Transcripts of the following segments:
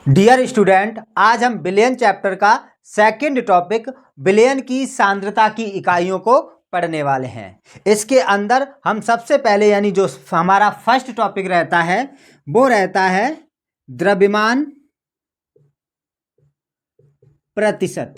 Dear student, आज हम billion chapter का सेकंड टॉपिक बिलियन की सांद्रता की इकाइयों को पढ़ने वाले हैं। इसके अंदर हम सबसे पहले यानी जो हमारा फर्स्ट टॉपिक रहता है वो रहता है द्रव्यमान प्रतिशत।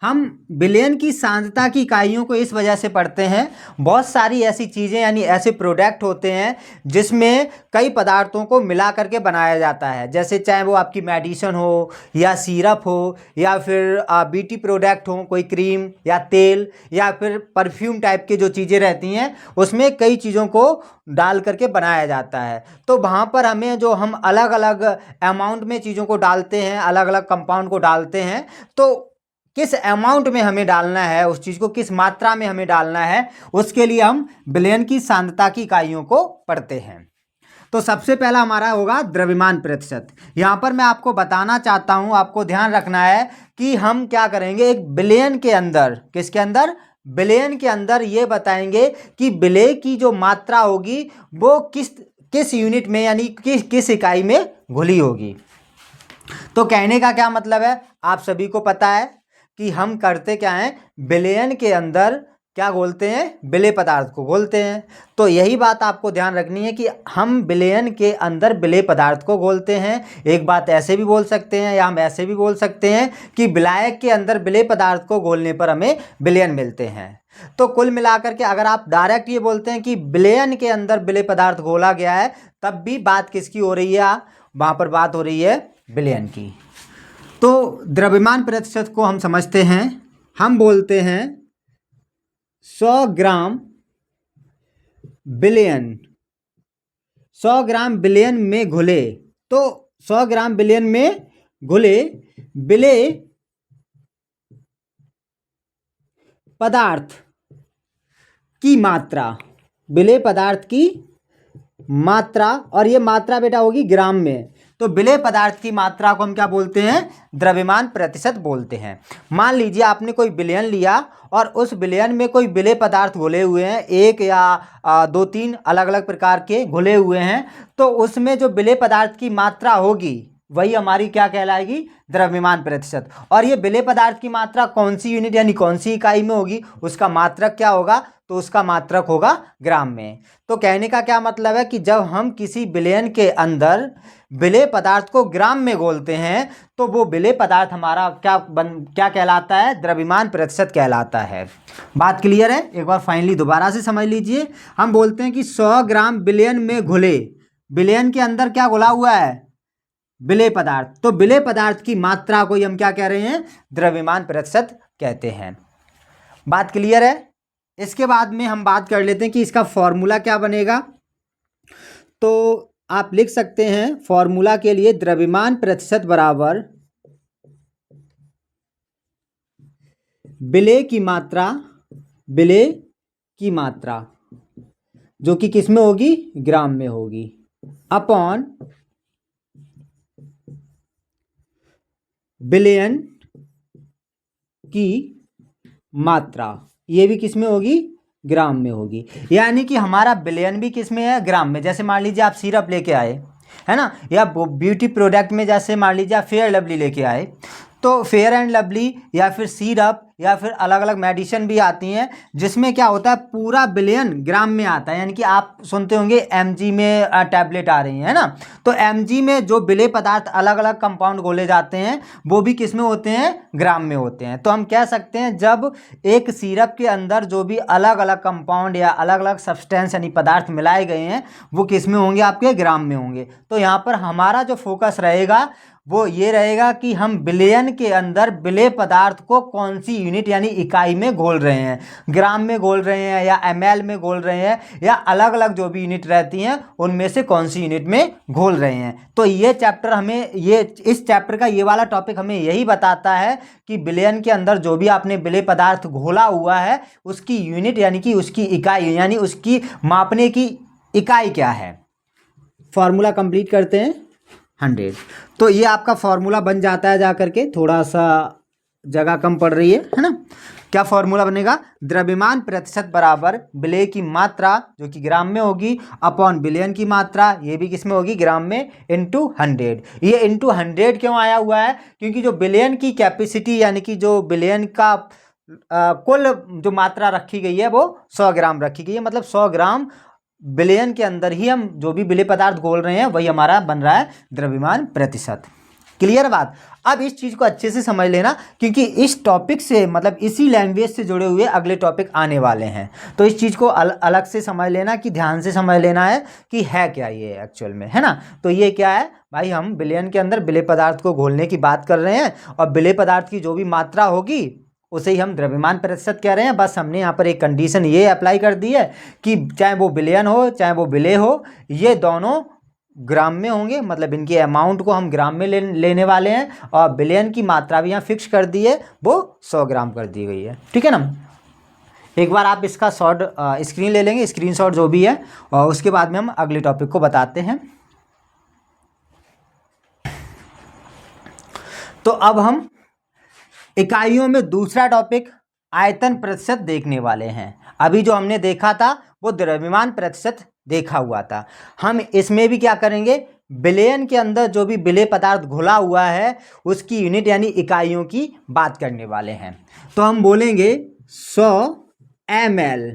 हम बिलियन की सांद्रता की इकाइयों को इस वजह से पढ़ते हैं, बहुत सारी ऐसी चीज़ें यानी ऐसे प्रोडक्ट होते हैं जिसमें कई पदार्थों को मिला करके बनाया जाता है। जैसे चाहे वो आपकी मेडिसिन हो या सिरप हो या फिर ब्यूटी प्रोडक्ट हो, कोई क्रीम या तेल या फिर परफ्यूम टाइप के जो चीज़ें रहती हैं उसमें कई चीज़ों को डाल करके बनाया जाता है। तो वहाँ पर हमें जो हम अलग अलग अमाउंट में चीज़ों को डालते हैं, अलग अलग कंपाउंड को डालते हैं, तो किस अमाउंट में हमें डालना है, उस चीज़ को किस मात्रा में हमें डालना है, उसके लिए हम बिलियन की सांद्रता की इकाइयों को पढ़ते हैं। तो सबसे पहला हमारा होगा द्रव्यमान प्रतिशत। यहाँ पर मैं आपको बताना चाहता हूँ, आपको ध्यान रखना है कि हम क्या करेंगे, एक बिलियन के अंदर, किसके अंदर, बिलियन के अंदर ये बताएंगे कि बिलियन की जो मात्रा होगी वो किस यूनिट में यानी किस इकाई में घुली होगी। तो कहने का क्या मतलब है, आप सभी को पता है कि हम करते क्या हैं, बिलियन के अंदर क्या घोलते हैं, विलेय पदार्थ को घोलते हैं। तो यही बात आपको ध्यान रखनी है कि हम बिलियन के अंदर विलेय पदार्थ को घोलते हैं। एक बात ऐसे भी बोल सकते हैं या हम ऐसे भी बोल सकते हैं कि विलायक के अंदर विलेय पदार्थ को घोलने पर हमें बिलियन मिलते हैं। तो कुल मिलाकर के अगर आप डायरेक्ट ये बोलते हैं कि बिलियन के अंदर विलेय पदार्थ घोला गया है, तब भी बात किसकी हो रही है, वहाँ पर बात हो रही है बिलियन की। तो द्रव्यमान प्रतिशत को हम समझते हैं, हम बोलते हैं 100 ग्राम बिलियन, 100 ग्राम बिलियन में घुले। तो 100 ग्राम बिलियन में घुले विलेय पदार्थ की मात्रा, विलेय पदार्थ की मात्रा, और ये मात्रा बेटा होगी ग्राम में। तो विलेय पदार्थ की मात्रा को हम क्या बोलते हैं, द्रव्यमान प्रतिशत बोलते हैं। मान लीजिए आपने कोई बिलियन लिया और उस बिलियन में कोई विलेय पदार्थ घुले हुए हैं, एक या दो तीन अलग अलग प्रकार के घुले हुए हैं, तो उसमें जो विलेय पदार्थ की मात्रा होगी वही हमारी क्या कहलाएगी, द्रव्यमान प्रतिशत। और ये विलेय पदार्थ की मात्रा कौन सी यूनिट यानी कौन सी इकाई में होगी, उसका मात्रक क्या होगा, तो उसका मात्रक होगा ग्राम में। तो कहने का क्या मतलब है कि जब हम किसी बिलियन के अंदर विलेय पदार्थ को ग्राम में घोलते हैं तो वो विलेय पदार्थ हमारा क्या कहलाता है, द्रव्यमान प्रतिशत कहलाता है। बात क्लियर है, एक बार फाइनली दोबारा से समझ लीजिए। हम बोलते हैं कि 100 ग्राम बिलियन में घुले, बिलियन के अंदर क्या घुला हुआ है, विलेय पदार्थ। तो विलेय पदार्थ की मात्रा को हम क्या कह रहे हैं, द्रव्यमान प्रतिशत कहते हैं। बात क्लियर है। इसके बाद में हम बात कर लेते हैं कि इसका फॉर्मूला क्या बनेगा। तो आप लिख सकते हैं फॉर्मूला के लिए, द्रव्यमान प्रतिशत बराबर विलेय की मात्रा, विलेय की मात्रा जो कि किस में होगी, ग्राम में होगी, अपॉन बिलियन की मात्रा, ये भी किस में होगी, ग्राम में होगी। यानी कि हमारा बिलियन भी किस में है, ग्राम में। जैसे मान लीजिए आप सिरप लेके आए है ना, या ब्यूटी प्रोडक्ट में जैसे मान लीजिए आप फेयर लवली लेके आए, तो फेयर एंड लवली या फिर सिरप या फिर अलग अलग मेडिसिन भी आती हैं जिसमें क्या होता है, पूरा बिलियन ग्राम में आता है। यानी कि आप सुनते होंगे एमजी में टैबलेट आ रही है ना, तो एमजी में जो विलेय पदार्थ अलग अलग कंपाउंड घोले जाते हैं वो भी किस में होते हैं, ग्राम में होते हैं। तो हम कह सकते हैं जब एक सिरप के अंदर जो भी अलग अलग कंपाउंड या अलग अलग सब्सटेंस यानी पदार्थ मिलाए गए हैं वो किस में होंगे, आपके ग्राम में होंगे। तो यहाँ पर हमारा जो फोकस रहेगा वो ये रहेगा कि हम बिलियन के अंदर विलेय पदार्थ को कौन सी यूनिट यानी इकाई में घोल रहे हैं, ग्राम में घोल रहे हैं या एमएल में घोल रहे हैं, या अलग अलग जो भी यूनिट रहती हैं उनमें से कौन सी यूनिट में घोल रहे हैं। तो ये चैप्टर हमें, ये इस चैप्टर का ये वाला टॉपिक हमें यही बताता है कि बिलियन के अंदर जो भी आपने विलेय पदार्थ घोला हुआ है उसकी यूनिट यानी कि उसकी इकाई यानी उसकी मापने की इकाई क्या है। फॉर्मूला कंप्लीट करते हैं 100। तो ये आपका फॉर्मूला बन जाता है, जा करके थोड़ा सा जगह कम पड़ रही है ना। क्या फॉर्मूला बनेगा? द्रव्यमान प्रतिशत बराबर विलेय की मात्रा जो कि ग्राम में होगी अपॉन बिलियन की मात्रा, ये भी किस में होगी? ग्राम में, इंटू 100। ये इंटू 100 क्यों आया हुआ है? क्योंकि जो बिलियन की कैपेसिटी यानी कि जो बिलियन का कुल जो मात्रा रखी गई है वो 100 ग्राम रखी गई है, मतलब 100 ग्राम बिलियन के अंदर ही हम जो भी विलेय पदार्थ घोल रहे हैं वही हमारा बन रहा है द्रव्यमान प्रतिशत। क्लियर बात? अब इस चीज को अच्छे से समझ लेना, क्योंकि इस टॉपिक से मतलब इसी लैंग्वेज से जुड़े हुए अगले टॉपिक आने वाले हैं, तो इस चीज को अलग से समझ लेना, कि ध्यान से समझ लेना है कि है क्या ये एक्चुअल में, है ना। तो ये क्या है भाई? हम बिलियन के अंदर विलेय पदार्थ को घोलने की बात कर रहे हैं, और विलेय पदार्थ की जो भी मात्रा होगी उसे ही हम द्रव्यमान प्रतिशत कह रहे हैं। बस हमने यहाँ पर एक कंडीशन ये अप्लाई कर दी है कि चाहे वो बिलियन हो चाहे वो विलेय हो, ये दोनों ग्राम में होंगे, मतलब इनकी अमाउंट को हम ग्राम में लेने वाले हैं, और बिलियन की मात्रा भी यहाँ फिक्स कर दी है, वो 100 ग्राम कर दी गई है। ठीक है ना। एक बार आप इसका शॉर्ट स्क्रीन ले लेंगे, स्क्रीनशॉट जो भी है, और उसके बाद में हम अगले टॉपिक को बताते हैं। तो अब हम इकाइयों में दूसरा टॉपिक आयतन प्रतिशत देखने वाले हैं। अभी जो हमने देखा था वो द्रव्यमान प्रतिशत देखा हुआ था। हम इसमें भी क्या करेंगे? बिलियन के अंदर जो भी विलेय पदार्थ घुला हुआ है उसकी यूनिट यानी इकाइयों की बात करने वाले हैं। तो हम बोलेंगे 100 ml।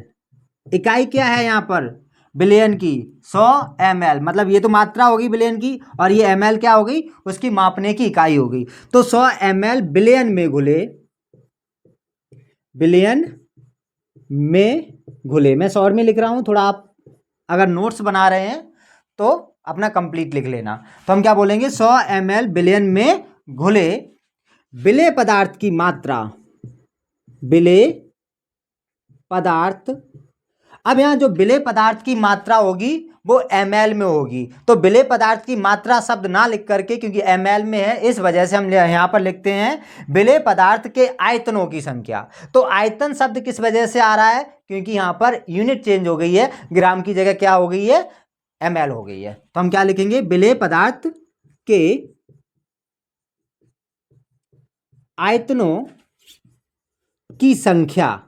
इकाई क्या है यहाँ पर? बिलियन की 100 ml, मतलब ये तो मात्रा होगी बिलियन की, और ये ml क्या होगी? उसकी मापने की इकाई होगी। तो 100 ml बिलियन में घुले, बिलियन में घुले, मैं शॉर्ट में लिख रहा हूं, थोड़ा आप अगर नोट्स बना रहे हैं तो अपना कंप्लीट लिख लेना। तो हम क्या बोलेंगे? 100 ml बिलियन में घुले विलेय पदार्थ की मात्रा, विलेय पदार्थ। अब यहाँ जो विलेय पदार्थ की मात्रा होगी वो ml में होगी, तो विलेय पदार्थ की मात्रा शब्द ना लिख करके, क्योंकि ml में है इस वजह से हम यहाँ पर लिखते हैं विलेय पदार्थ के आयतनों की संख्या। तो आयतन शब्द किस वजह से आ रहा है? क्योंकि यहाँ पर यूनिट चेंज हो गई है, ग्राम की जगह क्या हो गई है? ml हो गई है। तो हम क्या लिखेंगे? विलेय पदार्थ के आयतनों की संख्या।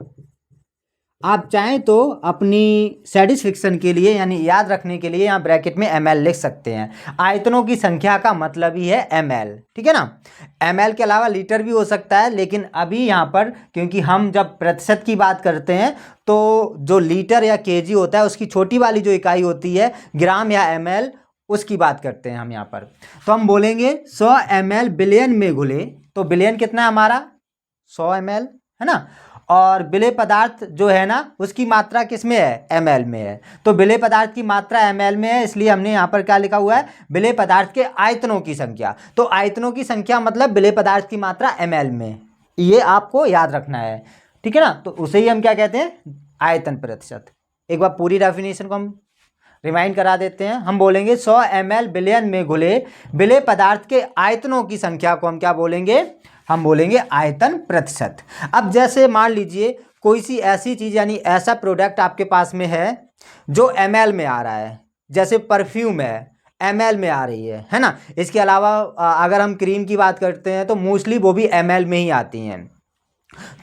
आप चाहें तो अपनी सेटिस्फिक्शन के लिए यानी याद रखने के लिए यहाँ ब्रैकेट में ml लिख सकते हैं। आयतनों की संख्या का मतलब ही है ml, ठीक है ना। ml के अलावा लीटर भी हो सकता है, लेकिन अभी यहाँ पर क्योंकि हम जब प्रतिशत की बात करते हैं तो जो लीटर या केजी होता है उसकी छोटी वाली जो इकाई होती है ग्राम या ml, उसकी बात करते हैं हम यहाँ पर। तो हम बोलेंगे 100 ml बिलियन में घुले, तो बिलियन कितना है हमारा? 100 ml, है ना। और विलेय पदार्थ जो है ना उसकी मात्रा किस में है? ml में है। तो विलेय पदार्थ की मात्रा ml में है, इसलिए हमने यहाँ पर क्या लिखा हुआ है? विलेय पदार्थ के आयतनों की संख्या। तो आयतनों की संख्या मतलब विलेय पदार्थ की मात्रा ml में, ये आपको याद रखना है, ठीक है ना। तो उसे ही हम क्या कहते हैं? आयतन प्रतिशत। एक बार पूरी डेफिनेशन को हम रिमाइंड करा देते हैं। हम बोलेंगे 100 ml बिलियन में घुले विलेय पदार्थ के आयतनों की संख्या को हम क्या बोलेंगे? हम बोलेंगे आयतन प्रतिशत। अब जैसे मान लीजिए कोई सी ऐसी चीज यानी ऐसा प्रोडक्ट आपके पास में है जो ml में आ रहा है, जैसे परफ्यूम है ml में आ रही है ना। इसके अलावा अगर हम क्रीम की बात करते हैं तो मोस्टली वो भी ml में ही आती हैं।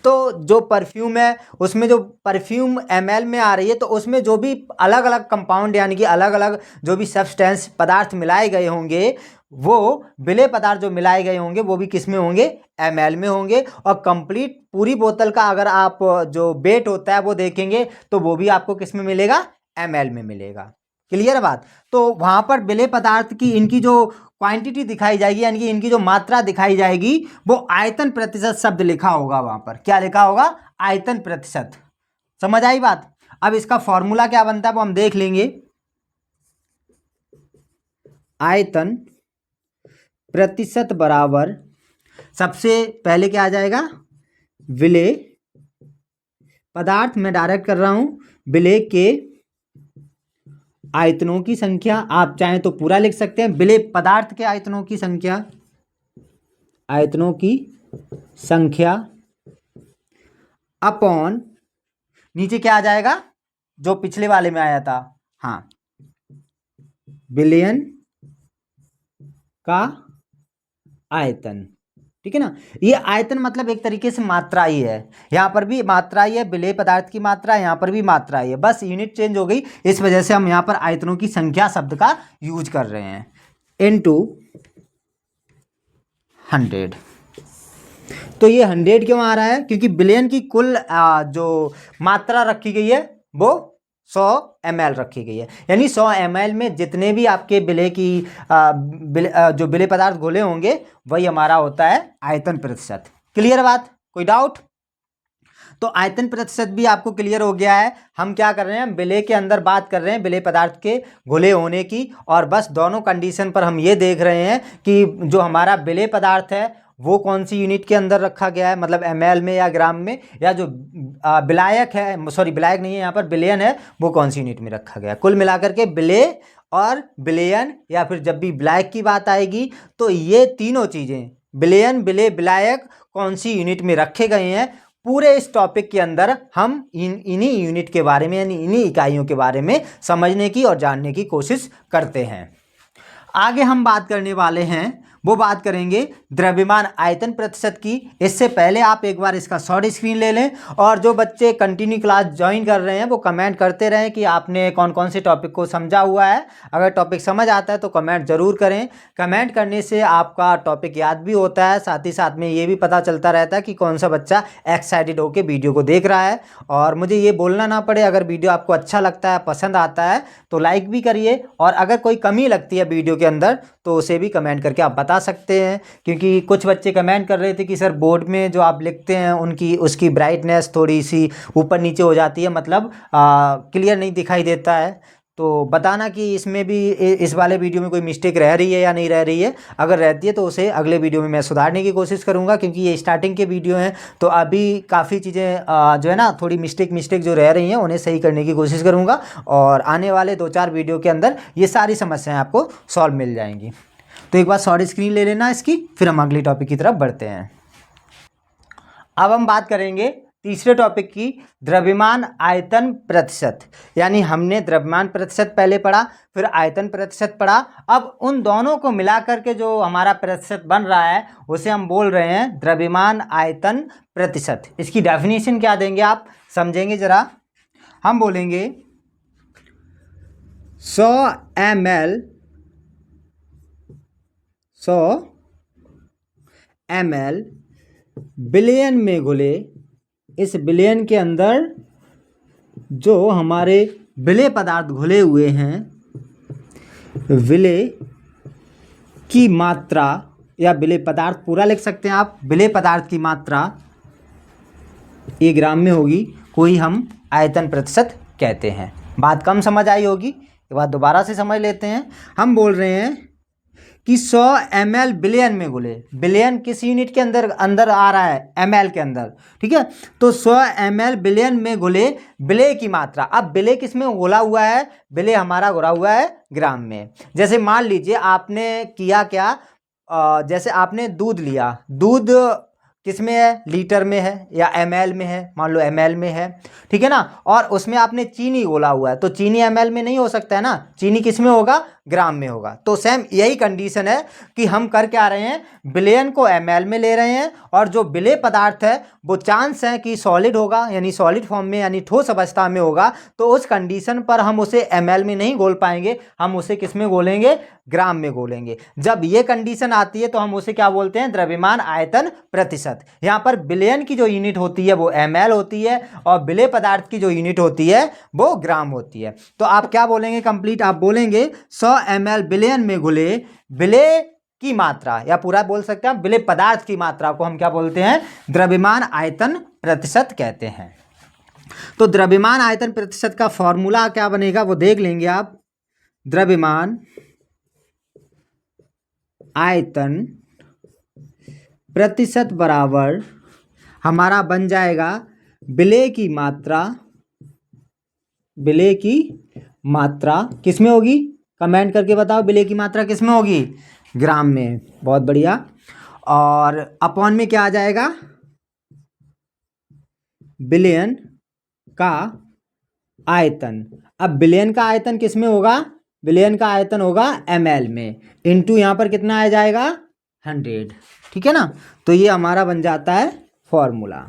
तो जो परफ्यूम है उसमें जो परफ्यूम ml में आ रही है, तो उसमें जो भी अलग अलग कंपाउंड यानी कि अलग अलग जो भी सब्सटेंस पदार्थ मिलाए गए होंगे, वो विलेय पदार्थ जो मिलाए गए होंगे वो भी किस में होंगे? ml में होंगे। और कंप्लीट पूरी बोतल का अगर आप जो वेट होता है वो देखेंगे तो वो भी आपको किस में मिलेगा? ml में मिलेगा। क्लियर बात? तो वहां पर विलेय पदार्थ की इनकी जो क्वांटिटी दिखाई जाएगी यानी कि इनकी जो मात्रा दिखाई जाएगी वो आयतन प्रतिशत शब्द लिखा होगा। वहां पर क्या लिखा होगा? आयतन प्रतिशत। समझ आई बात? अब इसका फॉर्मूला क्या बनता है वो हम देख लेंगे। आयतन प्रतिशत बराबर सबसे पहले क्या आ जाएगा? विलेय पदार्थ, मैं डायरेक्ट कर रहा हूं, विलेय के आयतनों की संख्या। आप चाहें तो पूरा लिख सकते हैं, विलेय पदार्थ के आयतनों की संख्या, आयतनों की संख्या अपॉन नीचे क्या आ जाएगा? जो पिछले वाले में आया था, हाँ, बिलियन का आयतन। ठीक है ना। ये आयतन मतलब एक तरीके से मात्रा ही है, यहाँ पर भी मात्रा ही है, विलेय पदार्थ की मात्रा, यहाँ पर भी मात्रा ही है, बस यूनिट चेंज हो गई, इस वजह से हम यहाँ पर आयतनों की संख्या शब्द का यूज कर रहे हैं। इनटू 100। तो ये 100 क्यों आ रहा है, क्योंकि बिलियन की कुल जो मात्रा रखी गई है वो 100 ml रखी गई है, यानी 100 ml में जितने भी आपके विलेय की जो विलेय पदार्थ घोले होंगे वही हमारा होता है आयतन प्रतिशत। क्लियर बात, कोई डाउट? तो आयतन प्रतिशत भी आपको क्लियर हो गया है। हम क्या कर रहे हैं, विलेय के अंदर बात कर रहे हैं विलेय पदार्थ के घुले होने की, और बस दोनों कंडीशन पर हम ये देख रहे हैं कि जो हमारा विलेय पदार्थ है वो कौन सी यूनिट के अंदर रखा गया है, मतलब ml में या ग्राम में, या जो विलायक है, सॉरी विलायक नहीं है यहाँ पर, विलयन है, वो कौन सी यूनिट में रखा गया है। कुल मिलाकर के विलेय और विलयन, या फिर जब भी विलायक की बात आएगी तो ये तीनों चीज़ें विलयन, विलेय, विलायक कौन सी यूनिट में रखे गए हैं, पूरे इस टॉपिक के अंदर हम इन्हीं यूनिट के बारे में, यानी इन्हीं इकाइयों के बारे में समझने की और जानने की कोशिश करते हैं। आगे हम बात करने वाले हैं, वो बात करेंगे द्रव्यमान आयतन प्रतिशत की। इससे पहले आप एक बार इसका शॉर्ट स्क्रीन ले लें, और जो बच्चे कंटिन्यू क्लास ज्वाइन कर रहे हैं वो कमेंट करते रहें कि आपने कौन कौन से टॉपिक को समझा हुआ है। अगर टॉपिक समझ आता है तो कमेंट ज़रूर करें। कमेंट करने से आपका टॉपिक याद भी होता है, साथ ही साथ में ये भी पता चलता रहता है कि कौन सा बच्चा एक्साइटेड होकर वीडियो को देख रहा है, और मुझे ये बोलना ना पड़े। अगर वीडियो आपको अच्छा लगता है, पसंद आता है तो लाइक भी करिए, और अगर कोई कमी लगती है वीडियो के अंदर तो उसे भी कमेंट करके आप बता सकते हैं। क्योंकि कुछ बच्चे कमेंट कर रहे थे कि सर बोर्ड में जो आप लिखते हैं उसकी ब्राइटनेस थोड़ी सी ऊपर नीचे हो जाती है, मतलब क्लियर नहीं दिखाई देता है। तो बताना कि इसमें भी इस वाले वीडियो में कोई मिस्टेक रह रही है या नहीं रह रही है। अगर रहती है तो उसे अगले वीडियो में मैं सुधारने की कोशिश करूंगा, क्योंकि ये स्टार्टिंग के वीडियो हैं तो अभी काफ़ी चीज़ें जो है ना थोड़ी मिस्टेक जो रह रही हैं उन्हें सही करने की कोशिश करूँगा, और आने वाले 2-4 वीडियो के अंदर ये सारी समस्याएँ आपको सॉल्व मिल जाएंगी। तो एक बार शॉर्ट स्क्रीन ले लेना इसकी, फिर हम अगली टॉपिक की तरफ बढ़ते हैं। अब हम बात करेंगे तीसरे टॉपिक की, द्रव्यमान आयतन प्रतिशत। यानी हमने द्रव्यमान प्रतिशत पहले पढ़ा, फिर आयतन प्रतिशत पढ़ा। अब उन दोनों को मिलाकर के जो हमारा प्रतिशत बन रहा है उसे हम बोल रहे हैं द्रव्यमान आयतन प्रतिशत। इसकी डेफिनेशन क्या देंगे आप समझेंगे जरा। हम बोलेंगे 100 ml बिलियन में घुले, इस बिलियन के अंदर जो हमारे विलेय पदार्थ घुले हुए हैं, विलेय की मात्रा, या विलेय पदार्थ पूरा लिख सकते हैं आप, विलेय पदार्थ की मात्रा ये ग्राम में होगी, कोई हम आयतन प्रतिशत कहते हैं। बात कम समझ आई होगी, ये बात दोबारा से समझ लेते हैं। हम बोल रहे हैं कि 100 ml बिलियन में घुले, बिलियन किस यूनिट के अंदर आ रहा है, ml के अंदर, ठीक है। तो 100 ml बिलियन में घुले विलेय की मात्रा। अब विलेय किस में घुला हुआ है, विलेय हमारा घुला हुआ है ग्राम में। जैसे मान लीजिए आपने किया क्या, जैसे आपने दूध लिया, दूध किस में है, लीटर में है या ml में है, मान लो ml में है, ठीक है ना। और उसमें आपने चीनी घोला हुआ है, तो चीनी ml में नहीं हो सकता है ना, चीनी किस में होगा, ग्राम में होगा। तो सेम यही कंडीशन है कि हम कर क्या रहे हैं, विलयन को ml में ले रहे हैं, और जो विलेय पदार्थ है वो चांस है कि सॉलिड होगा, यानी सॉलिड फॉर्म में, यानी ठोस अवस्था में होगा। तो उस कंडीशन पर हम उसे ml में नहीं घोल पाएंगे, हम उसे किस में घोलेंगे, ग्राम में घोलेंगे। जब ये कंडीशन आती है तो हम उसे क्या बोलते हैं, द्रव्यमान आयतन प्रतिशत। यहाँ पर विलयन की जो यूनिट होती है वो ml होती है, और विलेय पदार्थ की जो यूनिट होती है वो ग्राम होती है। तो आप क्या बोलेंगे कंप्लीट, आप बोलेंगे 100 ml बिलियन में घुले विलेय की मात्रा, या पूरा बोल सकते हैं विलेय पदार्थ की मात्रा को हम क्या बोलते हैं, द्रव्यमान आयतन प्रतिशत कहते हैं। तो द्रव्यमान आयतन प्रतिशत का फॉर्मूला क्या बनेगा वो देख लेंगे आप। द्रव्यमान आयतन प्रतिशत बराबर हमारा बन जाएगा विलेय की मात्रा, विलेय की मात्रा किस में होगी, कमेंट करके बताओ विलेय की मात्रा किस में होगी, ग्राम में। बहुत बढ़िया। और अपॉन में क्या आ जाएगा, बिलियन का आयतन। अब बिलियन का आयतन किस में होगा, बिलियन का आयतन होगा ml में, इनटू यहाँ पर कितना आ जाएगा 100। ठीक है ना, तो ये हमारा बन जाता है फॉर्मूला।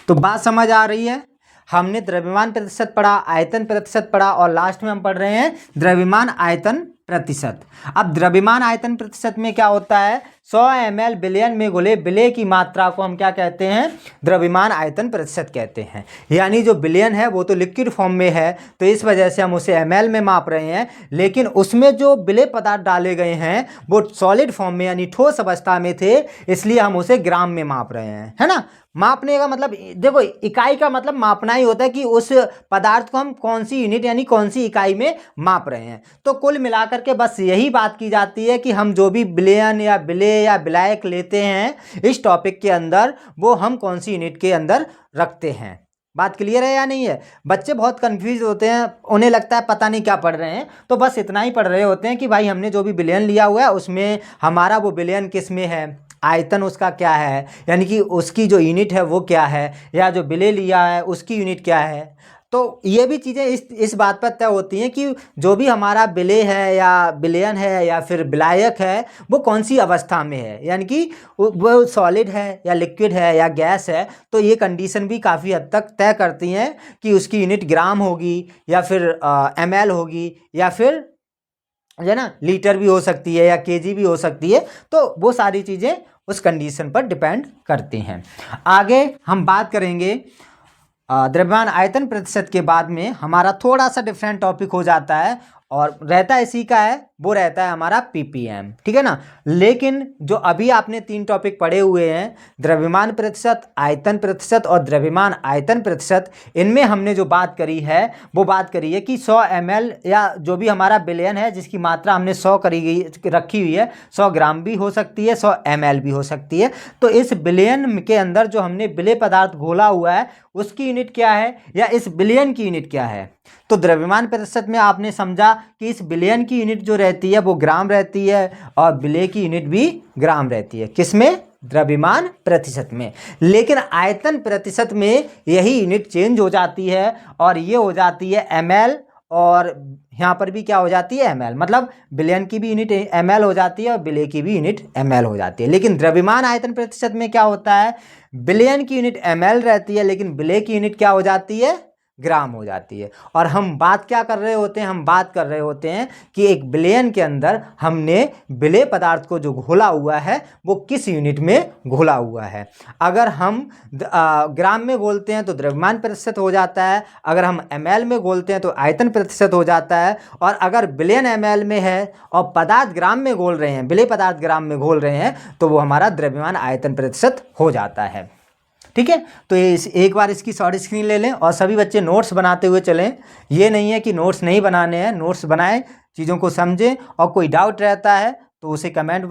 तो बात समझ आ रही है। हमने द्रव्यमान प्रतिशत पढ़ा, आयतन प्रतिशत पढ़ा, और लास्ट में हम पढ़ रहे हैं द्रव्यमान आयतन प्रतिशत। अब द्रव्यमान आयतन प्रतिशत में क्या होता है, 100 ml बिलियन में घुले विलेय की मात्रा को हम क्या कहते हैं, द्रव्यमान आयतन प्रतिशत कहते हैं। यानी जो बिलियन है वो तो लिक्विड फॉर्म में है, तो इस वजह से हम उसे ml में माप रहे हैं, लेकिन उसमें जो विलेय पदार्थ डाले गए हैं वो सॉलिड फॉर्म में यानी ठोस अवस्था में थे, इसलिए हम उसे ग्राम में माप रहे हैं, है ना। मापने का मतलब देखो, इकाई का मतलब मापना ही होता है कि उस पदार्थ को हम कौन सी यूनिट यानी कौन सी इकाई में माप रहे हैं। तो कुल मिलाकर के बस यही बात की जाती है कि हम जो भी बिलियन या विलेय या विलायक लेते हैं इस टॉपिक के अंदर, वो हम कौन सी यूनिट के अंदर रखते हैं। बात क्लियर है या नहीं है? बच्चे बहुत कंफ्यूज होते हैं, उन्हें लगता है पता नहीं क्या पढ़ रहे हैं, तो बस इतना ही पढ़ रहे होते हैं कि भाई हमने जो भी बिलियन लिया हुआ है उसमें हमारा वो बिलियन किस में है, आयतन उसका क्या है, यानी कि उसकी जो यूनिट है वो क्या है, या जो विलेय लिया है उसकी यूनिट क्या है। तो ये भी चीज़ें इस बात पर तय होती हैं कि जो भी हमारा विलेय है या विलयन है या फिर विलायक है वो कौन सी अवस्था में है, यानी कि वो सॉलिड है या लिक्विड है या गैस है। तो ये कंडीशन भी काफ़ी हद तक तय करती हैं कि उसकी यूनिट ग्राम होगी या फिर ml होगी या फिर है ना लीटर भी हो सकती है या केजी भी हो सकती है। तो वो सारी चीज़ें उस कंडीशन पर डिपेंड करती हैं। आगे हम बात करेंगे द्रव्यमान आयतन प्रतिशत के बाद में हमारा थोड़ा सा डिफरेंट टॉपिक हो जाता है और रहता है इसी का है, वो रहता है हमारा ppm। ठीक है ना। लेकिन जो अभी आपने 3 टॉपिक पढ़े हुए हैं, द्रव्यमान प्रतिशत, आयतन प्रतिशत और द्रव्यमान आयतन प्रतिशत, इनमें हमने जो बात करी है वो बात करी है कि 100 ml या जो भी हमारा बिलियन है जिसकी मात्रा हमने 100 करी गई रखी हुई है, 100 ग्राम भी हो सकती है, 100 ml भी हो सकती है। तो इस बिलियन के अंदर जो हमने विलेय पदार्थ घोला हुआ है उसकी यूनिट क्या है या इस बिलियन की यूनिट क्या है। तो द्रव्यमान प्रतिशत में आपने समझा कि इस बिलियन की यूनिट जो रहती है वो ग्राम रहती है और विलेय की यूनिट भी ग्राम रहती है। किसमें? द्रव्यमान प्रतिशत में। लेकिन आयतन प्रतिशत में यही यूनिट चेंज हो जाती है और ये हो जाती है ml, और यहाँ पर भी क्या हो जाती है ml, मतलब बिलियन की भी यूनिट ml हो जाती है और विलेय की भी यूनिट ml हो जाती है। लेकिन द्रव्यमान आयतन प्रतिशत में क्या होता है, बिलियन की यूनिट ml रहती है लेकिन विलेय की यूनिट क्या हो जाती है, ग्राम हो जाती है। और हम बात क्या कर रहे होते हैं, हम बात कर रहे होते हैं कि एक बिलियन के अंदर हमने विलेय पदार्थ को जो घोला हुआ है वो किस यूनिट में घोला हुआ है। अगर हम ग्राम में घोलते हैं तो द्रव्यमान प्रतिशत हो जाता है, अगर हम ml में घोलते हैं तो आयतन प्रतिशत हो जाता है, और अगर बिलियन ml में है और पदार्थ ग्राम में घोल रहे हैं, विलेय पदार्थ ग्राम में घोल रहे हैं, तो वो हमारा द्रव्यमान आयतन प्रतिशत हो जाता है। ठीक है। तो एक बार इसकी शॉर्ट स्क्रीन ले लें और सभी बच्चे नोट्स बनाते हुए चलें। ये नहीं है कि नोट्स नहीं बनाने हैं, नोट्स बनाएं, चीज़ों को समझें, और कोई डाउट रहता है तो उसे कमेंट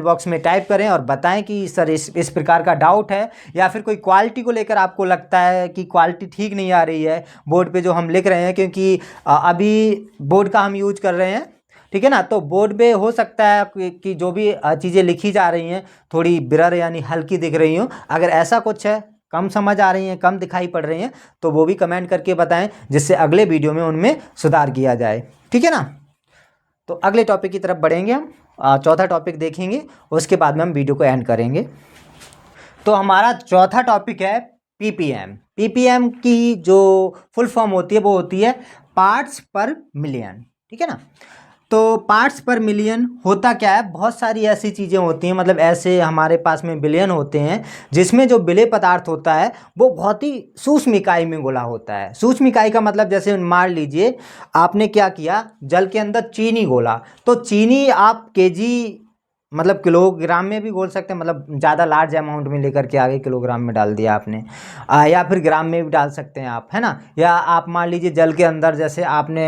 बॉक्स में टाइप करें और बताएं कि सर इस प्रकार का डाउट है, या फिर कोई क्वालिटी को लेकर आपको लगता है कि क्वालिटी ठीक नहीं आ रही है बोर्ड पे जो हम लिख रहे हैं, क्योंकि अभी बोर्ड का हम यूज कर रहे हैं। ठीक है ना। तो बोर्ड पे हो सकता है कि जो भी चीज़ें लिखी जा रही हैं थोड़ी बिरर यानी हल्की दिख रही हो। अगर ऐसा कुछ है, कम समझ आ रही हैं, कम दिखाई पड़ रही हैं, तो वो भी कमेंट करके बताएं जिससे अगले वीडियो में उनमें सुधार किया जाए। ठीक है ना। तो अगले टॉपिक की तरफ बढ़ेंगे हम, चौथा टॉपिक देखेंगे, उसके बाद में हम वीडियो को एंड करेंगे। तो हमारा चौथा टॉपिक है ppm। ppm की जो फुल फॉर्म होती है वो होती है पार्ट्स पर मिलियन। ठीक है ना। तो पार्ट्स पर मिलियन होता क्या है, बहुत सारी ऐसी चीज़ें होती हैं, मतलब ऐसे हमारे पास में बिलियन होते हैं जिसमें जो विलेय पदार्थ होता है वो बहुत ही सूक्ष्म इकाई में घोला होता है। सूक्ष्म इकाई का मतलब जैसे मान लीजिए आपने क्या किया, जल के अंदर चीनी घोला, तो चीनी आप केजी मतलब किलोग्राम में भी घोल सकते हैं, मतलब ज़्यादा लार्ज अमाउंट में लेकर के आगे किलोग्राम में डाल दिया आपने, या फिर ग्राम में भी डाल सकते हैं आप, है ना। या आप मान लीजिए जल के अंदर जैसे आपने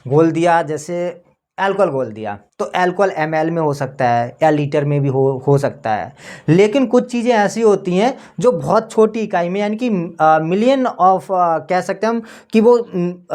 घोल दिया, जैसे अल्कोहल घोल दिया, तो अल्कोहल ml में हो सकता है या लीटर में भी हो सकता है। लेकिन कुछ चीज़ें ऐसी होती हैं जो बहुत छोटी इकाई में, यानी कि मिलियन ऑफ कह सकते हैं हम कि वो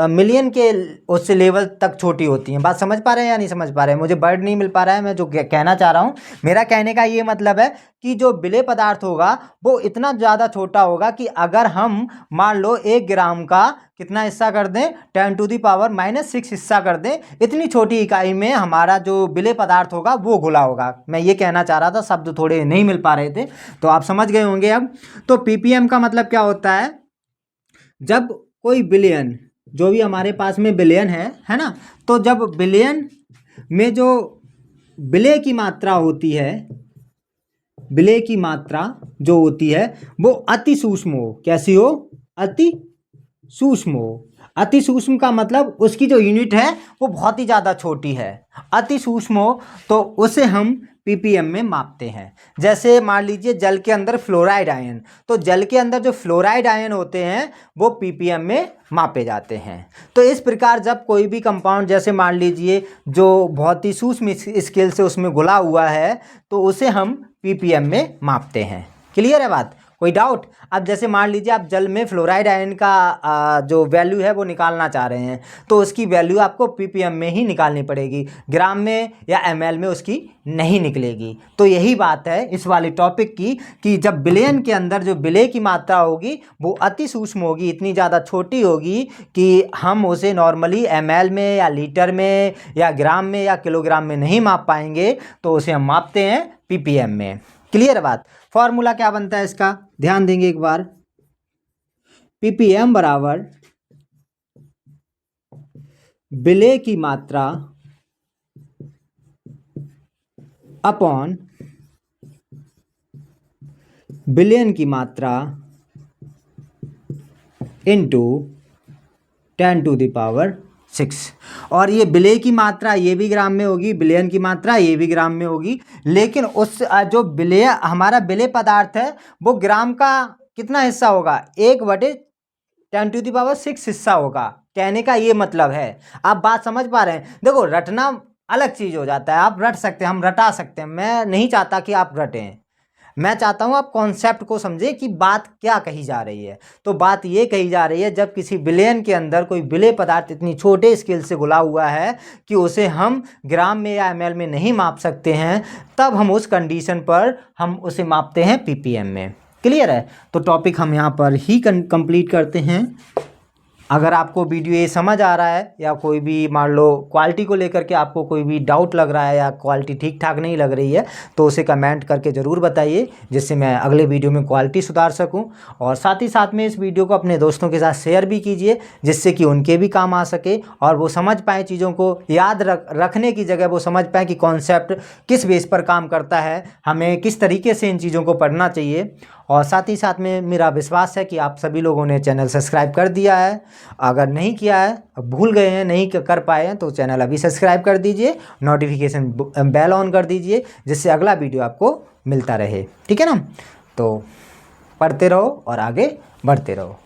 मिलियन के उससे लेवल तक छोटी होती हैं। बात समझ पा रहे हैं या नहीं समझ पा रहे हैं? मुझे वर्ड नहीं मिल पा रहा है, मैं जो कहना चाह रहा हूँ, मेरा कहने का ये मतलब है कि जो विलेय पदार्थ होगा वो इतना ज़्यादा छोटा होगा कि अगर हम मान लो 1 ग्राम का कितना हिस्सा कर दें, 10⁻⁻⁶ हिस्सा कर दें, इतनी छोटी इकाई में हमारा जो विलेय पदार्थ होगा वो घुला होगा। मैं ये कहना चाह रहा था, शब्द थोड़े नहीं मिल पा रहे थे, तो आप समझ गए होंगे अब। तो ppm का मतलब क्या होता है, जब कोई बिलियन, जो भी हमारे पास में बिलियन है ना, तो जब बिलियन में जो विलेय की मात्रा होती है, विलेय की मात्रा जो होती है वो अति सूक्ष्म हो। कैसी हो? अति सूक्ष्म हो। अति सूक्ष्म का मतलब उसकी जो यूनिट है वो बहुत ही ज़्यादा छोटी है। अति सूक्ष्म हो तो उसे हम ppm में मापते हैं। जैसे मान लीजिए जल के अंदर फ्लोराइड आयन, तो जल के अंदर जो फ्लोराइड आयन होते हैं वो ppm में मापे जाते हैं। तो इस प्रकार जब कोई भी कंपाउंड, जैसे मान लीजिए जो बहुत ही सूक्ष्म स्केल से उसमें घुला हुआ है, तो उसे हम ppm में मापते हैं। क्लियर है बात? कोई डाउट? अब जैसे मान लीजिए आप जल में फ्लोराइड आयन का जो वैल्यू है वो निकालना चाह रहे हैं, तो उसकी वैल्यू आपको ppm में ही निकालनी पड़ेगी, ग्राम में या ml में उसकी नहीं निकलेगी। तो यही बात है इस वाले टॉपिक की कि जब विलयन के अंदर जो विलेय की मात्रा होगी वो अति सूक्ष्म होगी, इतनी ज़्यादा छोटी होगी कि हम उसे नॉर्मली ml में या लीटर में या ग्राम में या किलोग्राम में नहीं माप पाएंगे, तो उसे हम मापते हैं ppm में। क्लियर है बात? फॉर्मूला क्या बनता है इसका, ध्यान देंगे एक बार। ppm बराबर विलेय की मात्रा अपॉन बिलियन की मात्रा इंटू 10⁻⁶। और ये विलेय की मात्रा ये भी ग्राम में होगी, बिलियन की मात्रा ये भी ग्राम में होगी, लेकिन उस जो विलेय, हमारा विलेय पदार्थ है वो ग्राम का कितना हिस्सा होगा, 1/10⁻⁶ हिस्सा होगा। कहने का ये मतलब है, आप बात समझ पा रहे हैं? देखो, रटना अलग चीज़ हो जाता है, आप रट सकते हैं, हम रटा सकते हैं, मैं नहीं चाहता कि आप रटें, मैं चाहता हूं आप कॉन्सेप्ट को समझें कि बात क्या कही जा रही है। तो बात ये कही जा रही है, जब किसी विलयन के अंदर कोई विलेय पदार्थ इतनी छोटे स्केल से घुला हुआ है कि उसे हम ग्राम में या ml में नहीं माप सकते हैं, तब हम उस कंडीशन पर हम उसे मापते हैं ppm में। क्लियर है? तो टॉपिक हम यहाँ पर ही कंप्लीट करते हैं। अगर आपको वीडियो ये समझ आ रहा है या कोई भी मान लो क्वालिटी को लेकर के आपको कोई भी डाउट लग रहा है या क्वालिटी ठीक ठाक नहीं लग रही है, तो उसे कमेंट करके ज़रूर बताइए, जिससे मैं अगले वीडियो में क्वालिटी सुधार सकूं। और साथ ही साथ में इस वीडियो को अपने दोस्तों के साथ शेयर भी कीजिए, जिससे कि उनके भी काम आ सके और वो समझ पाएँ चीज़ों को। याद रखने की जगह वो समझ पाएँ कि कॉन्सेप्ट किस बेस पर काम करता है, हमें किस तरीके से इन चीज़ों को पढ़ना चाहिए। और साथ ही साथ में मेरा विश्वास है कि आप सभी लोगों ने चैनल सब्सक्राइब कर दिया है। अगर नहीं किया है, भूल गए हैं, नहीं कर पाए हैं, तो चैनल अभी सब्सक्राइब कर दीजिए, नोटिफिकेशन बेल ऑन कर दीजिए, जिससे अगला वीडियो आपको मिलता रहे। ठीक है ना? तो पढ़ते रहो और आगे बढ़ते रहो।